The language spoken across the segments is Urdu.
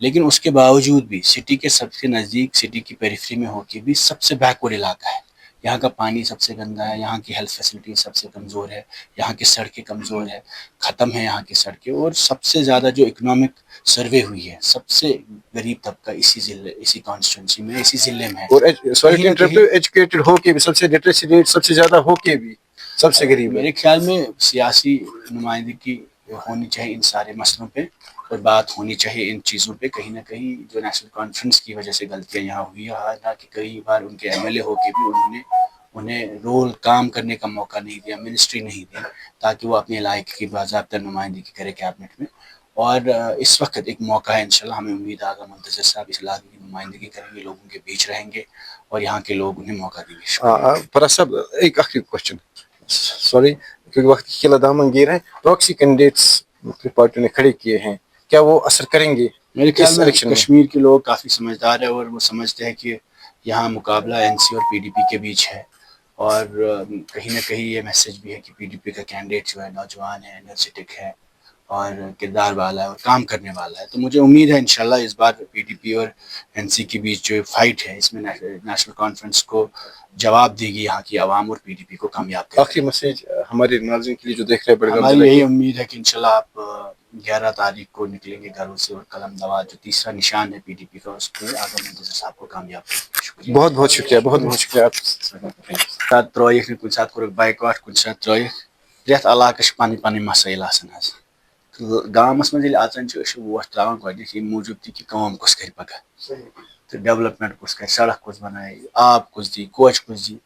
لیکن اس کے باوجود بھی سٹی کے سب سے نزدیک سٹی کی پیریفری میں ہو کے بھی سب سے بیکورڈ علاقہ ہے. یہاں کا پانی سب سے گندا ہے, یہاں کی ہیلتھ فیسلٹی سب سے کمزور ہے, یہاں کی سڑکیں کمزور ہے, ختم ہے یہاں کی سڑکیں, اور سب سے زیادہ جو اکنامک سروے ہوئی ہے سب سے غریب طبقہ اسی ضلع, اسی کانسٹیٹوینسی میں, اسی ضلع میں ہے. اور سوری ایجوکیٹڈ ہو کے بھی سب سے لٹریسی ریٹ سب سے زیادہ ہو کے بھی سب سے غریب ہے. میرے خیال میں سیاسی نمائندگی ہونی چاہیے ان سارے مسئلوں پہ, اور بات ہونی چاہیے ان چیزوں پہ. کہیں نہ کہیں جو نیشنل کانفرنس کی وجہ سے غلطیاں یہاں ہوئی ہے, حالانکہ کئی بار ان کے ایم ایل اے ہو کے بھی انہیں رول کام کرنے کا موقع نہیں دیا, منسٹری نہیں دی, تاکہ وہ اپنے علاقے کی باضابطہ نمائندگی کرے کیبنٹ میں. اور اس وقت ایک موقع ہے, انشاءاللہ ہمیں امید ہے آگا منتظر صاحب اس علاقے کی نمائندگی کریں گے, لوگوں کے بیچ رہیں گے اور یہاں کے لوگ انہیں موقع دیں گے. فرا صاحب ایک آخری کوشچن, سوری کیونکہ وقت کی قلت دامنگیر ہے, پراکسی کینڈیڈیٹس مختلف پارٹیوں نے کھڑے کیے ہیں, کیا وہ اثر کریں گے؟ میرے خیال میں الیکشن کشمیر کے لوگ کافی سمجھدار ہیں, اور وہ سمجھتے ہیں کہ یہاں مقابلہ این سی اور پی ڈی پی کے بیچ ہے, اور کہیں نہ کہیں یہ میسج بھی ہے کہ پی ڈی پی کا کینڈیڈیٹ جو ہے نوجوان ہے, انرجیٹک ہے, اور کردار والا ہے, اور کام کرنے والا ہے. تو مجھے امید ہے انشاءاللہ اس بار پی ڈی پی اور این سی کے بیچ جو فائٹ ہے اس میں نیشنل کانفرنس کو جواب دے گی, یہاں کی عوام اور پی ڈی پی کو کامیاب کرے گی. آخری میسج ہمارے ناظرین کے لیے جو دیکھ رہے ہیں بڑگام ہماری ضلع یہی کے, امید ہے کہ انشاءاللہ آپ 11 تاریخ کو نکلیں گے گھروں سے, اور قلم دوات جو تیسرا نشان ہے پی ڈی پی کا اس پہ آگا منتظر صاحب کو کامیاب کریں. بہت بہت شکریہ, بہت بہت شکریہ آپ. ساتھ ترٲیِکھ نہٕ کُنہِ ساتہٕ کوٚرُکھ بایکاٹ, کُنہِ ساتہٕ ترٲیِکھ. پرٛٮ۪تھ علاقَس چھِ پَنٕنۍ پَنٕنۍ مسٲیِل آسان حظ. تہٕ گامَس منٛز ییٚلہِ اَژان چھِ أسۍ چھِ ووٹ ترٛاوان گۄڈنٮ۪تھ ییٚمہِ موٗجوٗب تہِ کہِ کٲم کُس کَرِ پَگاہ, تہٕ ڈیولپمنٹ کُس کَرِ, سڑک کُس بَنایہِ, آب کُس دی, کوچہِ کُس دی.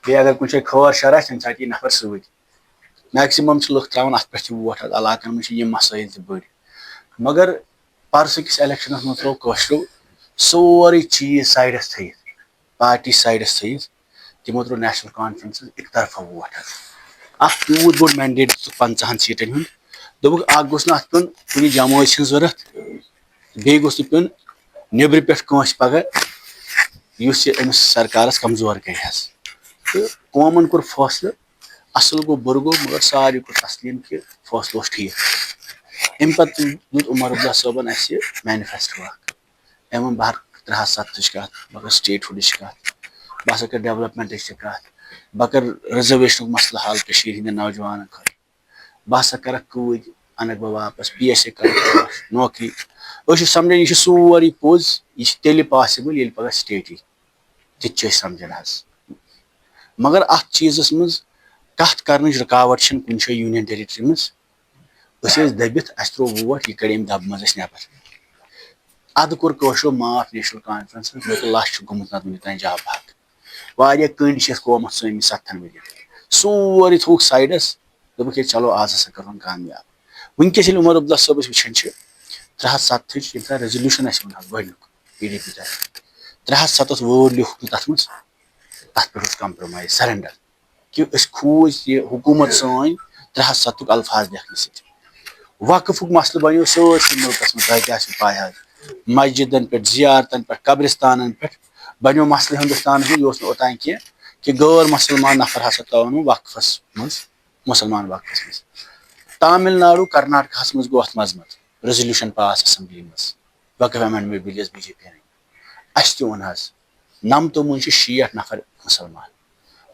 بیٚیہِ اگر کُنہِ جایہِ خٲر شر آسہِ تَمہِ ساتہٕ یی نفر سۭتۍ. میکسِمم چھِ لُکھ ترٛاوان اَتھ پٮ۪ٹھ تہِ ووٹ حظ, علاقن منٛز چھِ یِم مسٲیِل تہِ بٔڑۍ. مگر پرسٕکِس الیکشنس منٛز ترٛوو کٲشرو سورُے چیٖز سایڈس تھٲیِتھ, پارٹی سایڈس تھٲیِتھ, تِمو ترٛوو نیشنل کانفرنسس اِک طرفہٕ ووٹ حظ. اکھ تیوٗت بوٚڑ مینڈیٹ دِژٕکھ 50 سیٖٹن ہُنٛد, دوٚپُکھ اکھ گوٚژھ نہٕ اَتھ پیوٚن کُنہِ جمٲژ ہٕنٛز ضوٚرتھ, بیٚیہِ گوٚژھ نہٕ پیوٚن نیٚبرٕ پٮ۪ٹھ کٲنٛسہِ پگاہ یُس یہِ أمِس سرکارس کمزور کرِ حظ. تہٕ قومن کوٚر فٲصلہٕ, اصل گوٚو بُرٕ گوٚو, مگر ساروی کھۄتہٕ تسلیٖم کہِ فٲصلہٕ اوس ٹھیٖک. اَمہِ پتہٕ دیُت عمر عبداللہ صٲبن اَسہِ مینفیسٹو اکھ, أمۍ ووٚن بہٕ کرٕ 370 کتھ, بہٕ کرٕ سٹیٹ ہُڈٕچ کتھ, بہٕ ہسا کرٕ ڈیولپمنٹٕچ تہِ کتھ, بہٕ کرٕ رِزرویشنُک مسلہٕ حل کٔشیٖرِ ہٕنٛدٮ۪ن نوجوانن خٲطرٕ, بہٕ ہسا کرکھ کۭتۍ انکھ بہٕ واپس, پی ایس اے کرکھ نوکری. أسۍ چھِ سمجھان یہِ چھُ سورُے پوٚز, یہِ چھِ تیٚلہِ پاسبل ییٚلہِ پگاہ سٹیٹ یی, تہِ چھِ أسۍ سمجھان حظ. مگر اتھ چیٖزس منٛز کتھ کرنٕچ رُکاوٹ چھنہٕ کُنہِ جایہِ یوٗنین ٹیرٹری منٛز. أسۍ ٲسۍ دٔبِتھ, اَسہِ ترٛوو ووٹ, یہِ کڑِ أمۍ دبہٕ منٛز اَسہِ نٮ۪بر. ادٕ کوٚر کٲشرو معاف نیشنل کانفرنسن, لچھ چھُ گوٚمُت نتہٕ وُنیُک تام جاب بحق. واریاہ کٔنڈۍ چھِ اَسہِ قومس ژٲمٕتۍ 7 ؤرین, سورُے تھوٚوُکھ سایڈس, دوٚپُکھ ہے چلو آز ہسا کرون کامیاب. وٕنکیٚس ییٚلہِ عمر عبداللہ صٲبس وٕچھان چھِ 370 ییٚمہِ ساتہٕ ریزولوٗشن اَسہِ ووٚن حظ گۄڈٕنیُک پی ڈی پی طرفہٕ, 370 وٲرڈ لیوٗکھ نہٕ تتھ منٛز, تتھ پٮ۪ٹھ اوس کمپرومایز, سرینڈر, کہِ أسۍ کھوٗژ یہِ حکوٗمت سٲنۍ 370 الفاظ لیکھنہٕ سۭتۍ. وقفُک مسلہٕ بنیو سٲرسٕے مُلکس منٛز, تۄہہِ تہِ آسِوٕ پاے حظ, مسجدن پٮ۪ٹھ, زیارتن پٮ۪ٹھ, قبرستانن پٮ۪ٹھ بنیو مسلہٕ ہندوستانس منٛز. یہِ اوس نہٕ اوٚتانۍ کینٛہہ کہِ غٲر مسلمان نفر ہسا ترٛاوان وقفس منٛز, مُسلمان وقفس منٛز. تامل ناڈوٗ کرناٹکاہس منٛز گوٚو اتھ منٛزٕ ریزولوٗشن پاس اسمبلی منٛز, وقف ایمینڈمنٹ بل یۄس بی جے پی یَن. اَسہِ تہِ ووٚن حظ 90 منٛز چھِ 60 نفر مُسلمان,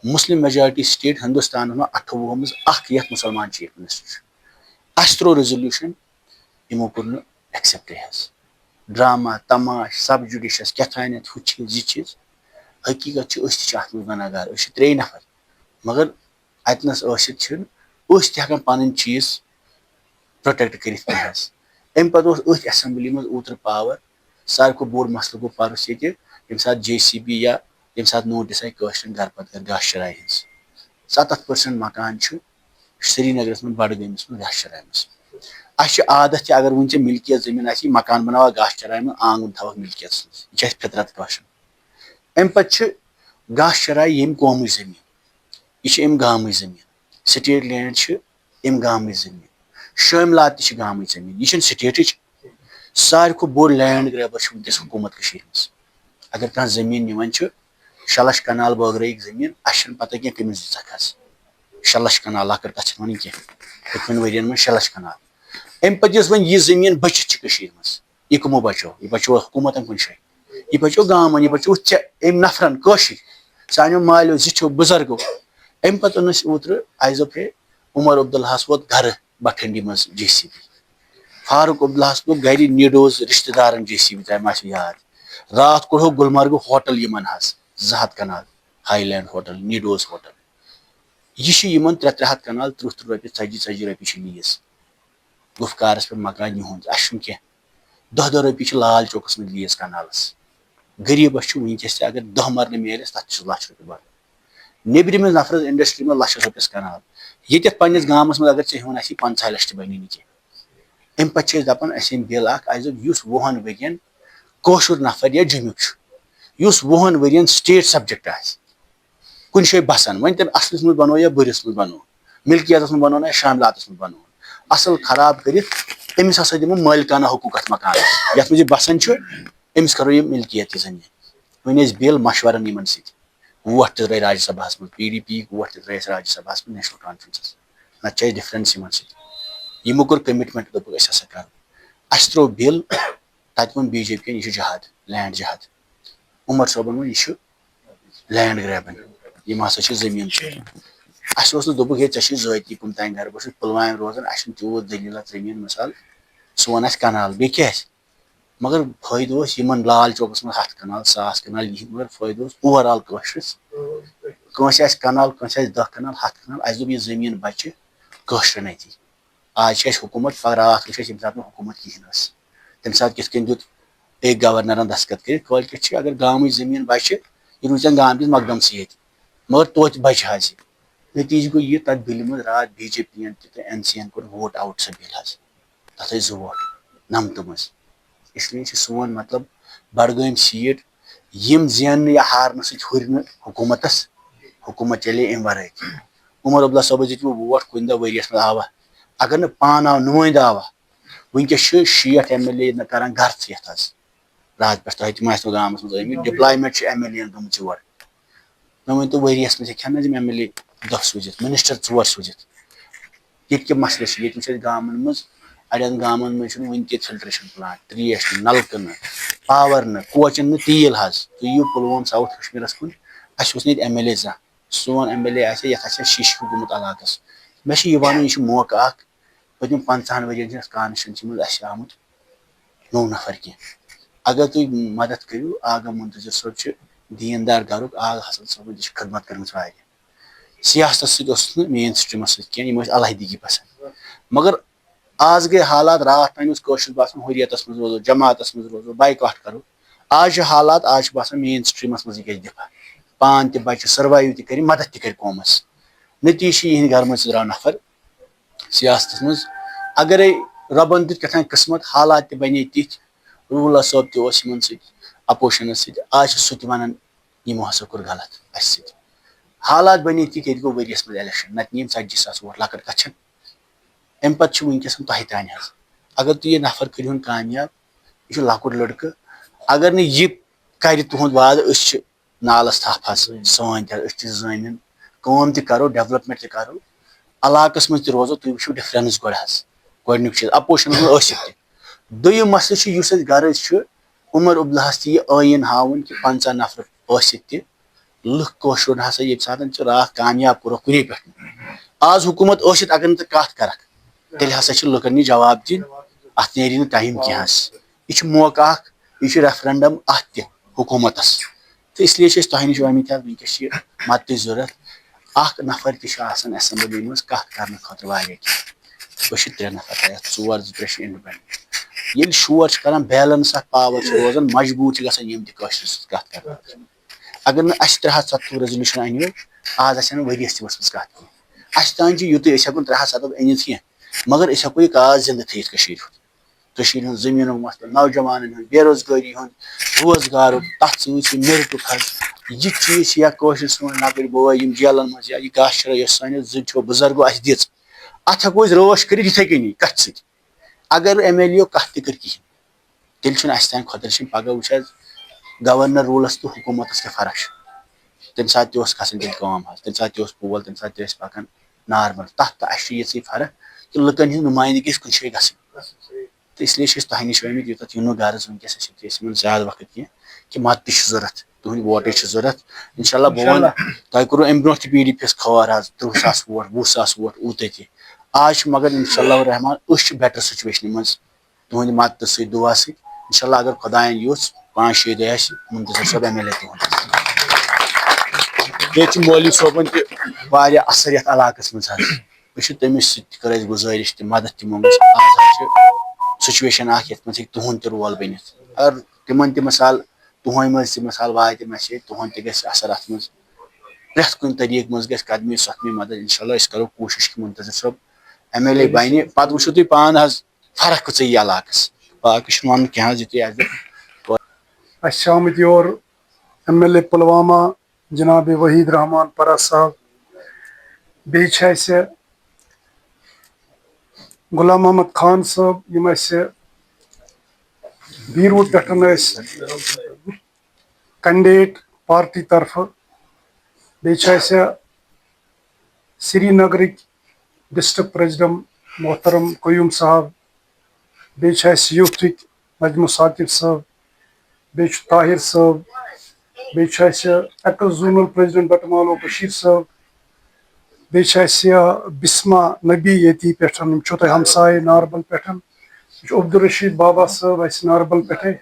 مسلم میجارٹی سٹیٹ ہندوستانس منٛز 28 منٛز اکھ یتھ مُسلمان چیف منسٹر چھُ. اَسہِ ترٛوو ریزولوٗشن, یِمو کوٚر نہٕ ایکسیپٹے حظ. ڈراما تماش سب جُڈِشس کیٛاہتانٮ۪تھ ہُہ چیٖز یہِ چیٖز. حقیٖقت چھِ أسۍ تہِ چھِ اتھ منٛز گُناہگار, أسۍ چھِ 3 نفر, مگر اتنس ٲسِتھ چھِنہٕ أسۍ تہِ ہٮ۪کان پنٕنۍ چیٖز پروٹیکٹ کٔرِتھ کینٛہہ حظ. امہِ پتہٕ اوس أتھۍ ایسمبلی منٛز اوترٕ پاور. ساروی کھۄتہٕ بوٚڑ مسلہٕ گوٚو پرُس ییٚتہِ, ییٚمہِ ساتہٕ جے سی بی یا ییٚمہِ ساتہٕ نوٹس آیہِ کٲشرٮ۪ن گرٕ پتہٕ گرٕ گاسہٕ چراے ہٕنٛز. 70% مکان چھُ سرینگرس منٛز, بڈگٲمِس منٛز گاسہٕ چراے منٛز. اَسہِ چھُ عادت تہِ اگر وُنہِ ژےٚ مِلکِیت زٔمیٖن آسی, مکان بناوکھ گاسہٕ چراے منٛز, آنگُن تھاوکھ مِلکِیتس منٛز, یہِ چھِ اَسہِ فطرت کٲشُر. امہِ پتہٕ چھِ گاسہٕ چراے ییٚمہِ قومٕچ زٔمیٖن, یہِ چھِ امہِ گامٕچ زٔمیٖن. سٹیٹ لینڈ چھِ امہِ گامٕچ زٔمیٖن, شٲملات تہِ چھِ گامٕچ زٔمیٖن, یہِ چھنہٕ سٹیٹٕچ. ساروی کھۄتہٕ بوٚڑ لینڈ گریبر چھُ وٕنکیٚس حکوٗمت کٔشیٖرِ منٛز. اگر کانٛہہ زٔمیٖن نِوان چھُ, 6 لچھ کنال بٲگرٲیِکھ زٔمیٖن, اَسہِ چھنہٕ پتہ کینٛہہ کٔمِس دِژکھ حظ. 6 لچھ کنال لۄکٕٹ کتھ چھنہٕ وَنٕنۍ کینٛہہ, پٔتمٮ۪ن ؤرین منٛز 6 لچھ کنال. امہِ پتہٕ یۄس وۄنۍ یہِ زٔمیٖن بٔچِتھ چھِ کٔشیٖرِ منٛز, یہ کمو بچو یہ بچو حکومتن کن جائے یہ بچو گامن یہ بچو ام نفرن کاشر سانو مالیو زچو بزرگو ام پتہ ان اوتر ایز اے عمر عبداللہس ووت گھر بٹھنڈی مز جے سی بی فاروق عبداللہس لوگ گھر نیڈوز رشتہ دارن جے سی بی تہ ما یاد رات کوڑو گلمرگ ہوٹل یمن حظ 200 کنال ہائی لینڈ ہوٹل نیڈوز ہوٹل یہ یمن 300 کنال 30 رۄپیہِ 40 رۄپیہِ لیز گفکارس پہ مکان یہند اچھن کی 10 رۄپیہِ لال چوکس مز لیز کنالس غریبس ونکس اگر 10 مرلہ ملس تک لچھ رۄپیہِ بر نیبرم نفرس انڈسٹری میں لچھس رۄپیس کنال یہ پنس گامس مز اگر ژےٚ آسی 50 لچھ تہ بنی نہٕ کینٛہہ امہ پتہٕ دپان اسہ بل اخ ایز یُس 20 ؤرین کٲشُر نفر یا جمیُک یُس 20 ؤرین سٹیٹ سبجیکٹ آسہِ کُنہِ جایہِ بسان وۄنۍ تٔمۍ اصلس منٛز بنو یا بٔرِس منٛز بنو ملکیتس منٛز بنو یا شاملاتس منٛز بنو اصل خراب کٔرِتھ أمِس ہسا دِمو مٲلکانہ حقوٗق اتھ مکانس یتھ منٛز یہِ بسان چھُ أمِس کرو یہِ ملکیت یہِ زٔمیٖن وۄنۍ ٲسۍ بل مشورن یِمن سۭتۍ ووٹ تہِ ترٲے راجیہ سبھاہس منٛز پی ڈی پی یِکۍ ووٹ تہِ ترٲے اسہِ راجیہ سبھاہس منٛز نیشنل کانفرنسس نتہٕ چھِ اسہِ ڈفرنس یِمن سۭتۍ یِمو کوٚر کمٹمنٹ دوٚپُکھ أسۍ ہسا کرو اسہِ ترٛوو بل تتہِ ووٚن بی جے پی ین یہِ چھُ جہاد لینڈ جہاد عمر صٲبن ووٚن یہِ چھُ لینڈ گریبن یِم ہسا چھِ زٔمیٖن ژھانڈان اسہِ اوس نہٕ دوٚپُکھ ہے ژےٚ چھُے ذٲتی کُم تانۍ گرٕ بہٕ چھُس پُلوامہِ روزان اسہِ چھُنہٕ تیوٗت دٔلیٖل زٔمیٖن مثال سُہ ووٚن اسہِ کنال بیٚیہِ کیٛاہ آسہِ مگر فٲیدٕ اوس یِمن لال چوکس منٛز 100 کنال 100 کنال یِہنٛدۍ مگر فٲیدٕ اوس اوور آل کٲشرس کٲنٛسہِ آسہِ کنال کٲنٛسہِ آسہِ 10 کنال 100 کنال اسہِ دوٚپ یہِ زٔمیٖن بچہِ کٲشرٮ۪ن اتی آز چھِ اسہِ حکوٗمت راتھ وٕچھ اسہِ ییٚمہِ ساتہٕ نہٕ حکوٗمت کہیٖنۍ ٲس تمہِ ساتہٕ کِتھ کٔنۍ دیُت أکۍ گورنرن دستخط کٔرِتھ کٲلکٮ۪تھ چھِ اگر گامٕچ زٔمیٖن بچہِ یہِ روٗزٮ۪ن گام کِس مقدمسٕے ییٚتہِ مگر توتہِ بچہِ حظ یہِ نتیٖجہٕ گوٚو یہِ تتھ بِلہِ منٛز راتھ بی جے پی ین تہِ این سی ین کوٚر ووٹ آوُٹ سۄ بِل حظ تتھ ٲسۍ 2 ووٹ نمتہٕ منٛز اسلیے چھِ سون مطلب بڈگٲمۍ سیٖٹ یِم زیننہٕ یا ہارنہٕ سۭتۍ ہُرِ نہٕ حکوٗمتس حکوٗمت چلے امہِ ورٲے تہِ عمر عبداللہ صٲبس دِتۍ ووٹ کُنہِ دۄہ ؤریس منٛز آوا اگر نہٕ پانہٕ آو نُمٲیندٕ آوا ونکیٚس چھِ 60 ایم ایل اے نہٕ کران گرژٕے یتھ حظ رات پٮ۪ٹھ تۄہہِ تہِ آسنو گامس منٛز ٲمٕتۍ ڈِپلایمنٹ چھِ ایم ایل اے ین گٔمٕژ یور مےٚ ؤنۍتو ؤریس منٛز ہیٚکہِ ہا نہٕ حظ یِم ایم ایل اے 10 سوٗزِتھ مِنسٹر 4 سوٗزِتھ ییٚتہِ کیٛاہ مسلہٕ چھِ ییٚتہِ وٕچھ اَسہِ گامن منٛز اڑٮ۪ن گامن منٛز چھُنہٕ وٕنہِ تہِ فلٹریشن پلانٹ تریش نہٕ نلکہٕ نہٕ پاور نہٕ کوچن نہٕ تیٖل حظ تُہۍ یِیِو پُلووم ساوُتھ کشمیٖرس کُن اسہِ اوس نہٕ ییٚتہِ ایم ایل اے زانٛہہ سون ایم ایل اے آسہِ یتھ آسہِ ہا شیٖشہٕ ہیوٗ گوٚمُت علاقس مےٚ چھُ یہِ ونُن یہِ چھُ موقعہٕ اکھ پٔتمٮ۪ن 50 ؤرین چھِ اَسہِ کانسٹچُونسی منٛز اسہِ آمُت نوٚو نفر کینٛہہ اگر تُہۍ مدد کٔرِو آغا منتظر صٲب چھِ دیٖندار گرُک آغا حسن صٲبن تہِ چھِ خدمت کٔرمٕژ واریاہ سیاستس سۭتۍ اوسُس نہٕ مین سٹریٖمس سۭتۍ کینٛہہ یِم ٲسۍ علیحدگی پسنٛد مگر آز گٔے حالات راتھ تام اوس کٲشُر باسان حریتس منٛز روزو جماعتس منٛز روزو بایکاٹ کرو آز چھِ حالات آز چھُ باسان مین سٹریٖمس منٛزٕے گژھِ دفاع پانہٕ تہِ بچہِ سٔروایو تہِ کرِ مدد تہِ کرِ قومس نتیٖجہٕ چھِ یِہنٛدِ گرٕ منٛز تہِ درٛاو نفر سیاستس منٛز اگرے رۄبن دیُت کیٛاہ تام قٕسمت حالات تہِ بنے تِتھۍ روٗلر صٲب تہِ اوس یِمن سۭتۍ اپوزِشنس سۭتۍ آز چھُ سُہ تہِ ونان یِمو ہسا کوٚر غلط اسہِ سۭتۍ حالات بنے تِتھۍ ییٚتہِ گوٚو ؤریس منٛز الیکشن نتہٕ نِیِن 40,000 ووٹ لۄکٕٹ کتھ چھنہٕ امہِ پتہٕ چھُ ؤنکیٚس تۄہہِ تانۍ حظ اگر تُہۍ یہِ نفر کٔرۍہُن کامیاب یہِ چھُ لۄکُٹ لڑکہٕ اگر نہٕ یہِ کرِ تُہُنٛد وعدٕ أسۍ چھِ نالس تھپھ حظ سٲنۍ تہِ أسۍ تہِ زٲنِن کٲم تہِ کرو ڈیولپمنٹ تہِ کرو علاقس منٛز تہِ روزو تُہۍ وٕچھِو ڈفرنس گۄڈٕ حظ گۄڈٕنیُک چیٖز اپوزِشنس منٛز ٲسِتھ تہِ دوٚیِم مسلہٕ چھُ یُس اَسہِ غرض چھُ عمر عبداللہس تہِ یہِ ٲییٖن ہاوُن کہِ 50 نفر ٲسِتھ تہِ لُکھ کٲشُر ہسا ییٚمہِ ساتہٕ ژٕ راتھ کامیاب کوٚرُکھ کُنے پٮ۪ٹھ آز حکوٗمت ٲسِتھ اگر نہٕ ژٕ کتھ کرکھ تیٚلہِ ہسا چھِ لُکن یہِ جواب دِنۍ اتھ نیرِ نہٕ ٹایم کینٛہہ حظ یہِ چھُ موقعہٕ اکھ یہِ چھُ ریفرنڈم اتھ تہِ حکوٗمتس تہٕ اسلیے چھِ أسۍ تۄہہِ نِش آمٕتۍ حظ ؤنکیٚس چھِ مدتٕچ ضروٗرت اکھ نفر تہِ چھُ آسان ایسمبلی منٛز کتھ کرنہٕ خٲطرٕ واریاہ کینٛہہ أسۍ چھِ 3 نفر یتھ 4 2 3 چھِ اِنڈِپینڈنٹ ییٚلہِ شور چھِ کران بیلنس اکھ پاور چھُ روزان مجبوٗر چھِ گژھان یِم تہِ کٲشرِس سۭتۍ کتھ کران اگر نہٕ اسہِ 370 ریزولوشن انیو آز آسہِ ہا نہٕ ؤریس تہِ ؤژھمٕژ کتھ کینٛہہ اسہِ تانۍ چھِ یُتُے أسۍ ہیٚکو 370 أنِتھ کینٛہہ مگر أسۍ ہیٚکو یہِ کاز زنٛدٕ تھٲیِتھ کٔشیٖرِ ہُنٛد کٔشیٖرِ ہُنٛد زٔمیٖنُک مسلہٕ نوجوانن ہُنٛد بے روزگٲری ہُنٛد روزگارُک تتھ سۭتۍ سۭتۍ میرٹُک حظ یہِ چیٖز چھِ یا کٲشِر سٲنۍ لۄکٕٹۍ بٲے یِم جیلن منٛز یا یہِ گاشرا یۄس سٲنِس زٕچھو بُزرگو اسہِ دِژ اتھ ہیٚکو أسۍ رٲچھ کٔرِتھ یِتھٕے کٔنی کتھِ سۭتۍ اگر ایم ایل اے کتھ تہِ کٔر کِہینۍ تیٚلہِ چھُنہٕ اسہِ تانۍ خۄدرٕچِن پگہہ وٕچھ حظ گورنر روٗلس تہٕ حکوٗمتس کیٛاہ فرق چھِ تمہِ ساتہٕ تہِ اوس کھسان تیٚلہِ کٲم حظ تمہِ ساتہٕ تہِ اوس پول تمہِ ساتہٕ تہِ ٲسۍ پکان نارمل تتھ تہٕ اسہِ چھِ یِژٕے فرق کہِ لُکن ہِنٛز نُمٲیندگی گژھِ کُنہِ جایہِ گژھٕنۍ تو اس لیے تہ نش ورمت یوتھ یون غرض ونکس زیادہ وقت کی کہ مت تہ ضرورت تہند ووٹٕچ ضرورت انشاءاللہ بہ ون تہ کرو امہ برونٛہہ تہ PDP یس کھوار حظ 30,000 ووٹ 20,000 ووٹ اوٗتاہ تہ آج مگر انشاءاللہ الرحمان أسۍ چھِ بیٹر سچویشن منٛز تہنٛدِ مدتہٕ سۭتۍ دعا سۭتۍ انشاءاللہ اگر خۄدایَن یوٚژھ 5-6 دۄہ آسہِ منتظر صٲب MLA تہنٛد بیٚیہِ چھُ مولوی صٲبن تہِ واریاہ اثر یتھ علاقس منٛز حظ أسۍ چھِ تٔمِس سۭتۍ تہِ کٔر اَسہِ گُزٲرِش تہِ مدد تہِ موٚنٛگُس آز حظ چھِ سچویشن اکھ یتھ منٛز ہیٚکہِ تُہُنٛد تہِ رول بٔنِتھ اگر تِمن تہِ مثال تُہنٛدِ منٛز تہِ مثال واتہِ مسیج تُہُنٛد تہِ گژھِ اثر اتھ منٛز پرٛٮ۪تھ کُنہِ طریٖقہٕ منٛز گژھِ قدمے سۄکھمے مدد انشاءاللہ أسۍ کرو کوٗشش کہِ منتظر صٲب MLA بنہِ پتہٕ وٕچھِو تُہۍ پانہٕ حظ فرق کۭژاہ یی علاقس باقٕے چھُنہٕ ونُن کینٛہہ حظ یُتُے آسہِ اَسہِ چھِ آمٕتۍ یور MLA پُلوامہ جناب وحید رحمان پرا صاحب بیٚیہِ چھِ اَسہِ غلام محمد خان صٲب یِم اَسہِ بیٖروٗ پٮ۪ٹھ ٲسۍ کینڈِڈیٹ پارٹی طرفہٕ بیٚیہِ چھِ اَسہِ سرینگرٕکۍ ڈسٹرک پریزیڈنٹ محترم قیوٗم صاحب بیٚیہِ چھِ اَسہِ یوٗتھٕکۍ نجمہٕ ثاقب صٲب بیٚیہِ چھُ طاہر صٲب بیٚیہِ چھُ اَسہِ ایٚکٕس زوٗنل پریزیڈنٹ بٹمالو بشیٖر صٲب بیٚیہِ چھِ اَسہِ بسما نبی ییٚتی پٮ۪ٹھ یِم چھِو تۄہہِ ہمساے ناربل پٮ۪ٹھ یہِ چھُ عبدالرشیٖد بابا صٲب اَسہِ ناربل پٮ۪ٹھے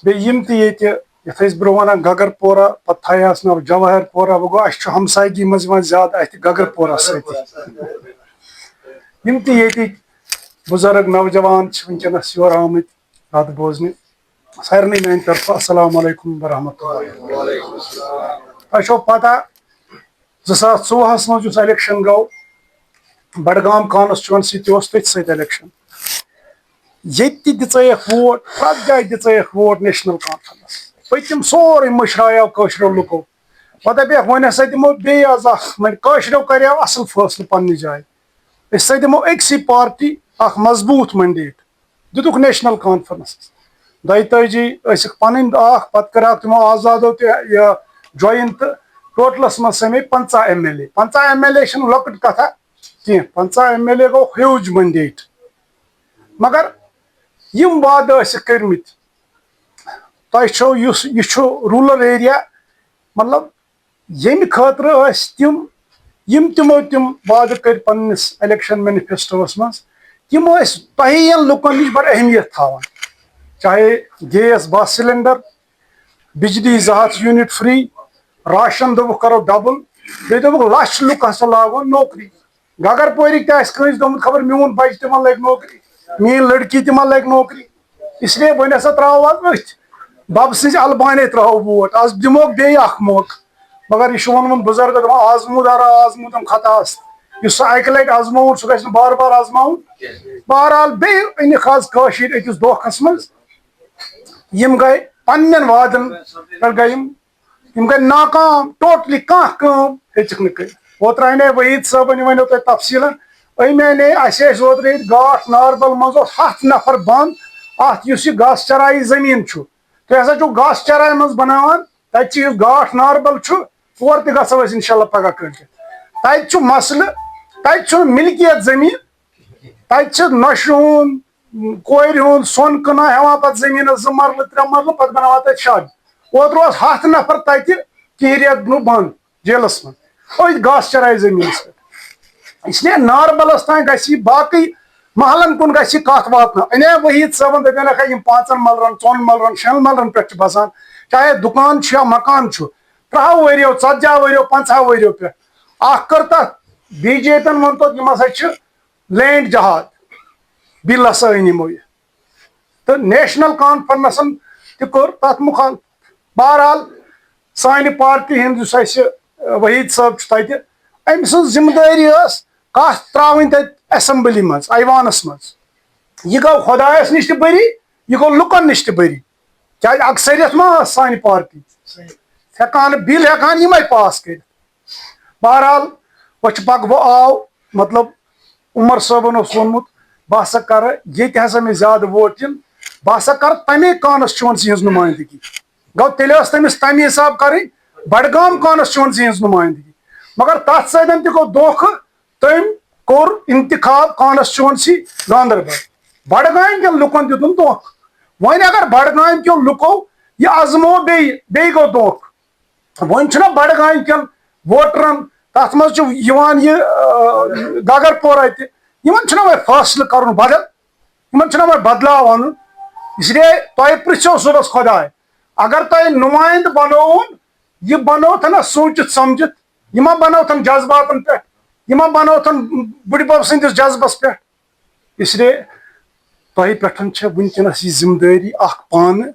بیٚیہِ یِم تہِ ییٚتہِ یَتھ ٲسۍ برونٛہہ وَنان گگر پورہ پتہٕ تھایہَس ناو جواہر پورہ وۄنۍ گوٚو اَسہِ چھُ ہمسایگی منٛز یِوان زیادٕ اَتھِ گگر پورہ سۭتی یِم تہِ ییٚتِکۍ بُزرگ نوجوان چھِ وٕنکیٚنس یور آمٕتۍ کتھ بوزنہِ سارنٕے میانہِ طرفہٕ السلام علیکم ورحمۃ اللہ تۄہہِ چھو پتہ 2024 منٛز یُس الیکشن گوٚو بڈگام کانسچُوینسی تہِ اوس تٔتھۍ سۭتۍ الیکشن ییٚتہِ تہِ دِژٲیکھ ووٹ پرٛٮ۪تھ جایہِ دِژٲیکھ ووٹ نیشنل کانفرنس پٔتِم سورُے مٔشرایو کٲشریو لُکو پتہٕ دپیکھ وۄنۍ ہسا دِمو بیٚیہِ آز اکھ وۄنۍ کٲشریو کریو اصل فٲصلہٕ پننہِ جایہِ أسۍ ہسا دِمو أکسٕے پارٹی اکھ مضبوٗط مینڈیٹ دِتُکھ نیشنل کانفرنسس 42 ٲسِکھ پنٕنۍ اکھ پتہٕ کٔرہکھ تِمو آزادو تہِ یہِ جویِن تہٕ ٹوٹلس منٛز سمے 50 MLA 50 MLA چھنہٕ لۄکٕٹ کتھا کینٛہہ 50 MLA گوٚو ہیوٗج مینڈیٹ مگر یِم وعدٕ ٲسِکھ کٔرمٕتۍ تۄہہِ چھو یُس یہِ چھُ روٗرل ایریا مطلب ییٚمہِ خٲطرٕ ٲسۍ تِم یِم تِمو تِم وعدٕ کٔرۍ پننِس الیکشن مینِفیسٹووس منٛز تِم ٲسۍ تۄہہِ یَن لُکن نِش بڑٕ اہمیت تھاوان چاہے گیس 10 سلینڈر بجلی 200 یوٗنٹ فری راشن دوٚپُکھ کرو ڈبل بیٚیہِ دوٚپُکھ لچھ لُکھ ہسا لاگون نوکری گگر پورِکۍ تہِ آسہِ کٲنٛسہِ دوٚپمُت خبر میون بچہِ تہِ ما لگہِ نوکری میٲنۍ لڑکی تہِ ما لگہِ نوکری اس لیے وۄنۍ ہسا تراوو آز أتھۍ بب سٕنٛزِ البانے تراوو ووٹ آز دِموکھ بیٚیہِ اکھ موقعہٕ مگر یہِ چھُ ووٚنمُت بُزرگو دپان آزموٗدارا آزموٗدم خطاست یُس سُہ اکہِ لٹہِ آزمووُن سُہ گژھِ نہٕ بار بار آزماوُن بہرحال بیٚیہِ أنِکھ آز کٲشِر أکِس دھوکھس منٛز یِم گٔے پننٮ۪ن وعدن پٮ۪ٹھ گٔے یِم گٔے ناکام ٹوٹلی کانٛہہ کٲم ہیٚچکھ نہٕ کٔرِتھ اوترٕ انے ؤحیٖد صٲبن یہِ ونیو تۄہہِ تفصیٖلن أمۍ انے اَسہِ ٲسۍ اوترٕ ییٚتہِ گاٹھ ناربل منٛز اوس 7 نفر بنٛد اتھ یُس یہِ گاسہٕ چرایی زٔمیٖن چھُ تُہۍ ہسا چھِو گاسہٕ چراے منٛز بناوان تتہِ چھِ یُس گاٹھ ناربل چھُ تور تہِ گژھو أسۍ انشاءاللہ پگہہ کٲلکٮ۪تھ تتہِ چھُ مسلہٕ تتہِ چھُنہٕ ملکیت زٔمیٖن تتہِ چھِ نۄشہِ ہُنٛد کورِ ہُنٛد سۄن کٕنان ہٮ۪وان پتہٕ زٔمیٖنس 2 مرلہٕ 3 مرلہٕ پتہٕ بناوان تتہِ شڈ اوترٕ اوس 7 نفر تتہِ کینٛہہ رٮ۪تھ برونٛہہ بنٛد جیلس منٛز أتھۍ گاسہٕ چراے زٔمیٖنس پٮ۪ٹھ اس لیے ناربلس تام گژھِ یہِ باقٕے محلن کُن گژھِ یہِ کتھ واتناو انے ؤحیٖد صٲبن دپیٛونکھا یِم 5 ملرن 4 ملرن 6 ملرن پٮ۪ٹھ چھِ بسان چاہے دُکان چھُ یا مکان چھُ 30 ؤرۍیو 40 ؤرۍیو 50 ؤرۍیو پٮ۪ٹھ اکھ کٔر تتھ BJP ین ووٚن پتہٕ یِم ہسا چھِ لینڈ جہاد بِل ہسا أنۍ یِمو یہِ تہٕ نیشنل کانفرنسن تہِ کوٚر تتھ مُخالفت بہرحال سانہِ پارٹی ہُنٛد یُس اَسہِ ؤحیٖد صٲب چھُ تتہِ أمۍ سٕنٛز ذمہٕ دٲری ٲس کتھ تراوٕنۍ تتہِ ایسمبلی منٛز ایوانس منٛز یہِ گوٚو خۄدایس نِش تہِ بٔری یہِ گوٚو لُکن نِش تہِ بٔری کیازِ اکثریت ما ٲس سانہِ پارٹی ہٮ۪کہٕ ہن بِل ہٮ۪کہٕ ہن یِمے پاس کٔرِتھ بہرحال وۄنۍ آو مطلب عمر صٲبن اوس ووٚنمُت بہٕ ہسا کرٕ ییٚتہِ ہسا مےٚ زیادٕ ووٹ یِن بہٕ ہسا کرٕ تمے کانسچُوینسی ہٕنٛز نُمٲیندگی گوٚو تیٚلہِ ٲس تٔمِس تمہِ حساب کرٕنۍ بڈگام کانسچُوینسی ہٕنٛز نُمٲیندگی مگر تتھ سۭتۍ تہِ گوٚو دھوکہٕ تٔمۍ کوٚر انتخاب کانسچُوینسی گاندربل بڈگام کٮ۪ن لُکن دِتُن دھوکہٕ وۄنۍ اگر بڈگام کٮ۪و لُکو یہِ آزمو بیٚیہِ گوٚو دھوکہٕ وۄنۍ چھُنہ بڈگام کٮ۪ن ووٹرن تتھ منٛز چھُ یِوان یہِ گگر پورہ تہِ یِمن چھُنہ وۄنۍ فٲصلہٕ کرُن بدل یِمن چھُنہ وۄنۍ بدلاو اَنُن اس لیے تۄہہِ پرٛژھو صُبحس خۄداے اگر تۄہہِ نُمایندٕ بنووُن یہِ بنوتھن سوٗنٛچِتھ سمجھِتھ یہِ ما بنوتھن جذباتن پٮ۪ٹھ یہِ ما بنوتھن بُڈِ بب سٕنٛدِس جذبس پٮ۪ٹھ اس لیے تۄہہِ پٮ۪ٹھ چھےٚ وٕنکیٚنس یہِ ذمہٕ دٲری اکھ پانہٕ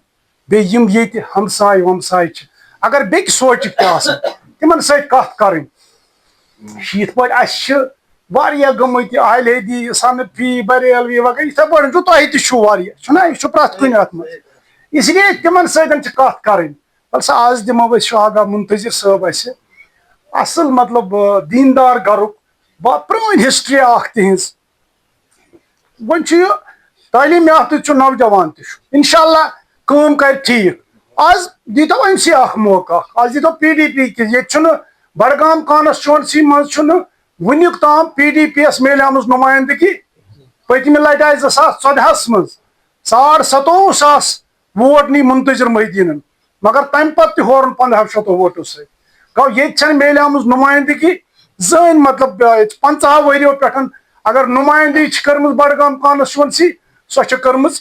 بیٚیہِ یِم ییٚتہِ ہمساے ومساے چھِ اگر بیٚکہِ سونٛچِکۍ تہِ آسن تِمن سۭتۍ کتھ کرٕنۍ یِتھ پٲٹھۍ اَسہِ چھِ واریاہ گٔمٕتۍ اہلِ حدیٖث حنفی بریلوی وغیرہ یِتھے پٲٹھۍ چھُ تۄہہِ تہِ چھُو واریاہ چھُنہ یہِ چھُ پرٛٮ۪تھ کُنہِ اتھ منٛز اس لیے تِمن سۭتۍ چھِ کتھ کرٕنۍ وَلہٕ سا آز دِمو أسۍ شاہگاہ منتظر صٲب اَسہِ اصل مطلب دیٖندار گرُک پرٛٲنۍ ہسٹری اکھ تِہنٛز وۄنۍ چھُ یہِ تعلیٖم یافتہٕ چھُ نوجوان تہِ چھُ انشاء اللہ کٲم کرِ ٹھیٖک آز دیٖتو أمسٕے اکھ موقعہٕ اکھ آز دیٖتو پی ڈی پی کِس ییٚتہِ چھُنہٕ بڈگام کانسٹچُونسی منٛز چھُنہٕ وُنیُک تام پی ڈی پی یس میلیمٕژ نُمایندگی پٔتمہِ لٹہِ آیہِ 2014 منٛز 27,500 ووٹ نی منتظر محدیٖنن مگر تمہِ پتہٕ تہِ ہورُن 1500 ووٹو سۭتۍ گوٚو ییٚتہِ چھنہٕ میلیمٕژ نُمایندگی زٕہٕنۍ مطلب 50 ؤرۍیو پٮ۪ٹھ اگر نُمایندگی چھِ کٔرمٕژ بڈگام کانسٹچُونسی سۄ چھِ کٔرمٕژ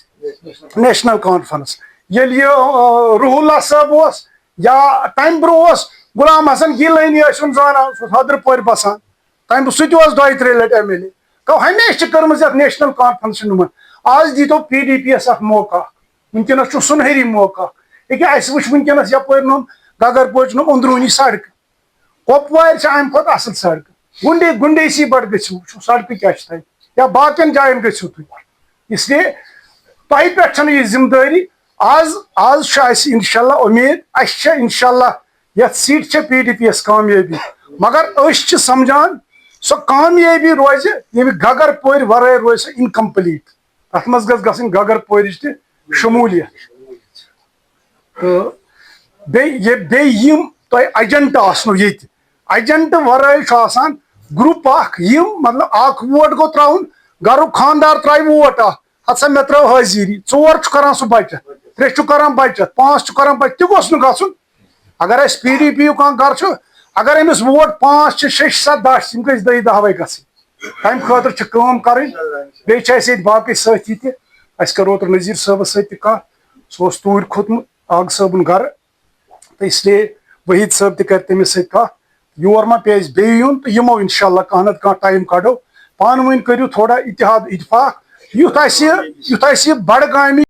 نیشنل کانفرنس ییٚلہِ یہِ روح اللہ صٲب اوس یا تمہِ برونٛہہ اوس غلام حسن گیٖلانی ٲسۍ زانان سُہ اوس حٔدرٕ پورِ بسان سُہ تہِ اوس 2-3 لٹہِ ایم ایل اے گوٚو ہمیشہِ چھِ کٔرمٕژ یتھ نیشنل کانفرنس آز دیٖتو پی ڈی پی یس اکھ موقعہٕ وٕنکیٚنس چھُ سُنہری موقعہٕ ییٚکیاہ اَسہِ وٕچھ وٕنکیٚنس یپٲرۍ نوٚم گگر پورچہِ نوٚم أنٛدروٗنی سڑکہٕ کۄپوارِ چھِ امہِ کھۄتہٕ اصل سڑکہٕ گُنڈیسی پٮ۪ٹھ گٔژھِو وٕچھِو سڑکہٕ کیاہ چھِ تتہِ یا باقین جاین گٔژھِو تُہۍ اس لیے تۄہہِ پٮ۪ٹھ چھنہٕ یہِ ذمہٕ دٲری آز چھُ اَسہِ انشاء اللہ اُمید اَسہِ چھےٚ انشاء اللہ یتھ سیٖٹہِ چھےٚ پی ڈی پی یس کامیٲبی مگر أسۍ چھِ سمجھان سۄ کامیٲبی روزِ ییٚمہِ گگر پورِ ورٲے روزِ سۄ انکمپلیٖٹ تتھ منٛز گژھِ گژھٕنۍ گگر پورِچ تہِ شموٗلیت تہٕ بیٚیہِ یِم تۄہہِ ایجنٹ آسنو ییٚتہِ ایجنٹ ورٲے چھُ آسان گروپ اکھ یِم مطلب اکھ ووٹ گوٚو تراوُن گرُک خاندار ترٛاوِ ووٹ اکھ ہتہٕ سا مےٚ ترٲو حٲضیٖری 4 چھُ کران سُہ بچت 3 چھُ کران بچت 5 چھُ کران بچت تہِ گوٚژھ نہٕ گژھُن اگر اَسہِ پی ڈی پی یُک کانٛہہ گرٕ چھُ اگر أمِس ووٹ 5 چھِ 6 چھِ 7 10 یِم گٔژھۍ 10 گژھٕنۍ تمہِ خٲطرٕ چھِ کٲم کرٕنۍ بیٚیہِ چھِ اَسہِ ییٚتہِ باقٕے سٲتھی تہِ اَسہِ کٔر اوترٕ نذیٖر صٲبس سۭتۍ تہِ کتھ سُہ اوس توٗرۍ کھوٚتمُت آغا صٲبُن گرٕ تہٕ اس لیے وحیٖد صٲب تہِ کرِ تٔمِس سۭتۍ کتھ یور ما پیٚیہِ اَسہِ بیٚیہِ یُن تہٕ یِمو انشاء اللہ کانٛہہ نتہٕ کانٛہہ ٹایم کڑو پانہٕ ؤنۍ کٔرِو تھوڑا اتحاد اتفاق یُتھ اَسہِ یہِ بڈگامی